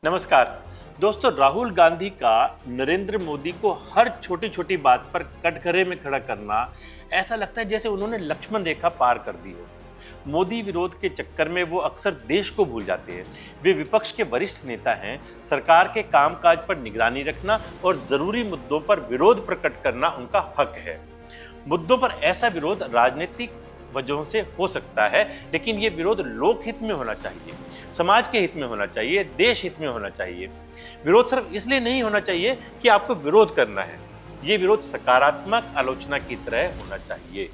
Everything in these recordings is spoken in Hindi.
नमस्कार दोस्तों। राहुल गांधी का नरेंद्र मोदी को हर छोटी छोटी बात पर कटघरे में खड़ा करना ऐसा लगता है जैसे उन्होंने लक्ष्मण रेखा पार कर दी हो। मोदी विरोध के चक्कर में वो अक्सर देश को भूल जाते हैं। वे विपक्ष के वरिष्ठ नेता हैं। सरकार के कामकाज पर निगरानी रखना और जरूरी मुद्दों पर विरोध प्रकट करना उनका हक है। मुद्दों पर ऐसा विरोध राजनीतिक वजहों से हो सकता है, लेकिन ये विरोध लोकहित में होना चाहिए, समाज के हित में होना चाहिए, देश हित में होना चाहिए। विरोध सिर्फ इसलिए नहीं होना चाहिए कि आपको विरोध करना है। ये विरोध सकारात्मक आलोचना की तरह होना चाहिए।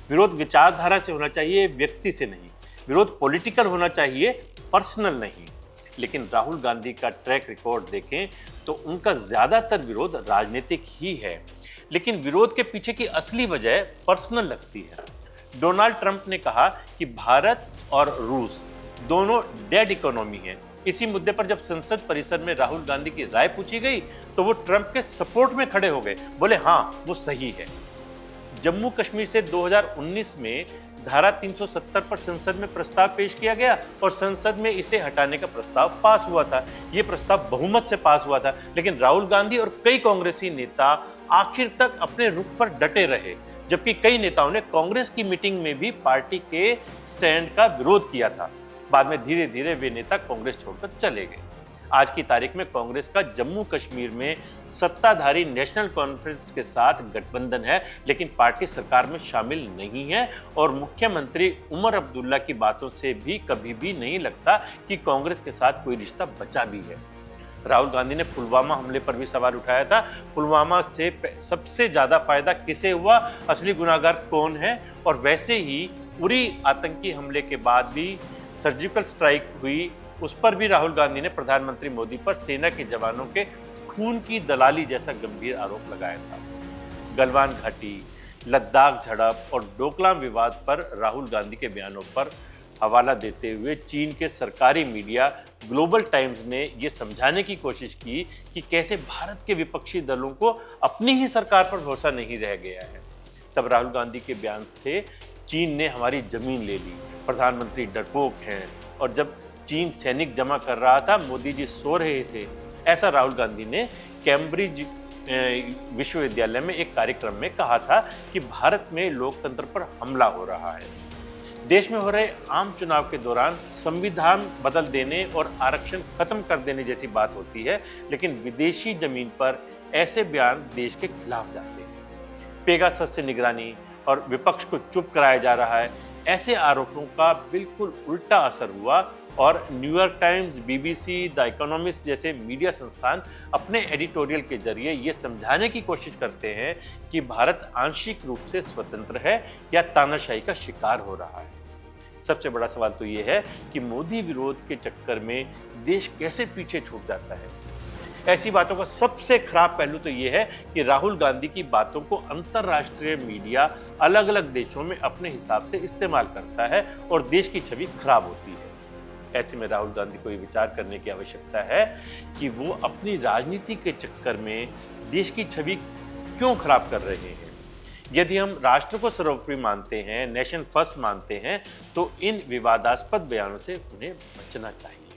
विरोध विचारधारा से होना चाहिए, व्यक्ति से नहीं। विरोध पॉलिटिकल होना चाहिए, पर्सनल नहीं। लेकिन राहुल गांधी का ट्रैक रिकॉर्ड देखें तो उनका ज्यादातर विरोध राजनीतिक ही है, लेकिन विरोध के पीछे की असली वजह पर्सनल लगती है। डोनाल्ड ट्रंप ने कहा कि भारत और रूस दोनों डेड इकोनॉमी है। इसी मुद्दे पर जब संसद परिसर में राहुल गांधी की राय पूछी गई तो वो ट्रंप के सपोर्ट में खड़े हो गए, बोले हाँ वो सही है। जम्मू कश्मीर से 2019 में धारा 370 पर संसद में प्रस्ताव पेश किया गया और संसद में इसे हटाने का प्रस्ताव पास हुआ था। ये प्रस्ताव बहुमत से पास हुआ था, लेकिन राहुल गांधी और कई कांग्रेसी नेता आखिर तक अपने रुख पर डटे रहे, जबकि कई नेताओं ने कांग्रेस की मीटिंग में भी पार्टी के स्टैंड का विरोध किया था। बाद में धीरे धीरे वे नेता कांग्रेस छोड़कर चले गए। आज की तारीख में कांग्रेस का जम्मू कश्मीर में सत्ताधारी नेशनल कॉन्फ्रेंस के साथ गठबंधन है, लेकिन पार्टी सरकार में शामिल नहीं है और मुख्यमंत्री उमर अब्दुल्ला की बातों से भी कभी भी नहीं लगता कि कांग्रेस के साथ कोई रिश्ता बचा भी है। राहुल गांधी ने पुलवामा हमले पर भी सवाल उठाया था। पुलवामा से सबसे ज्यादा फायदा किसे हुआ, असली गुनाहगार कौन है? और वैसे ही उरी आतंकी हमले के बाद भी सर्जिकल स्ट्राइक हुई, उस पर भी राहुल गांधी ने प्रधानमंत्री मोदी पर सेना के जवानों के खून की दलाली जैसा गंभीर आरोप लगाया था। गलवान घाटी, लद्दाख झड़प और डोकलाम विवाद पर राहुल गांधी के बयानों पर हवाला देते हुए चीन के सरकारी मीडिया ग्लोबल टाइम्स ने यह समझाने की कोशिश की कि कैसे भारत के विपक्षी दलों को अपनी ही सरकार पर भरोसा नहीं रह गया है। तब राहुल गांधी के बयान थे, चीन ने हमारी जमीन ले ली, प्रधानमंत्री डरपोक हैं, और जब चीन सैनिक जमा कर रहा था मोदी जी सो रहे थे। ऐसा राहुल गांधी ने कैम्ब्रिज विश्वविद्यालय में एक कार्यक्रम में कहा था कि भारत में लोकतंत्र पर हमला हो रहा है। देश में हो रहे आम चुनाव के दौरान संविधान बदल देने और आरक्षण खत्म कर देने जैसी बात होती है, लेकिन विदेशी जमीन पर ऐसे बयान देश के खिलाफ जाते हैं। पेगासस से निगरानी और विपक्ष को चुप कराया जा रहा है, ऐसे आरोपों का बिल्कुल उल्टा असर हुआ और New York times, BBC, the economist जैसे मीडिया संस्थान अपने एडिटोरियल के जरिए ये समझाने की कोशिश करते हैं कि भारत आंशिक रूप से स्वतंत्र है या तानाशाही का शिकार हो रहा है। सबसे बड़ा सवाल तो ये है कि मोदी विरोध के चक्कर में देश कैसे पीछे छूट जाता है। ऐसी बातों का सबसे खराब पहलू तो ये है कि राहुल गांधी की बातों को अंतर्राष्ट्रीय मीडिया अलग अलग देशों में अपने हिसाब से इस्तेमाल करता है और देश की छवि खराब होती है। ऐसे में राहुल गांधी को ये विचार करने की आवश्यकता है कि वो अपनी राजनीति के चक्कर में देश की छवि क्यों खराब कर रहे हैं। यदि हम राष्ट्र को सर्वोपरि मानते हैं, नेशन फर्स्ट मानते हैं, तो इन विवादास्पद बयानों से उन्हें बचना चाहिए।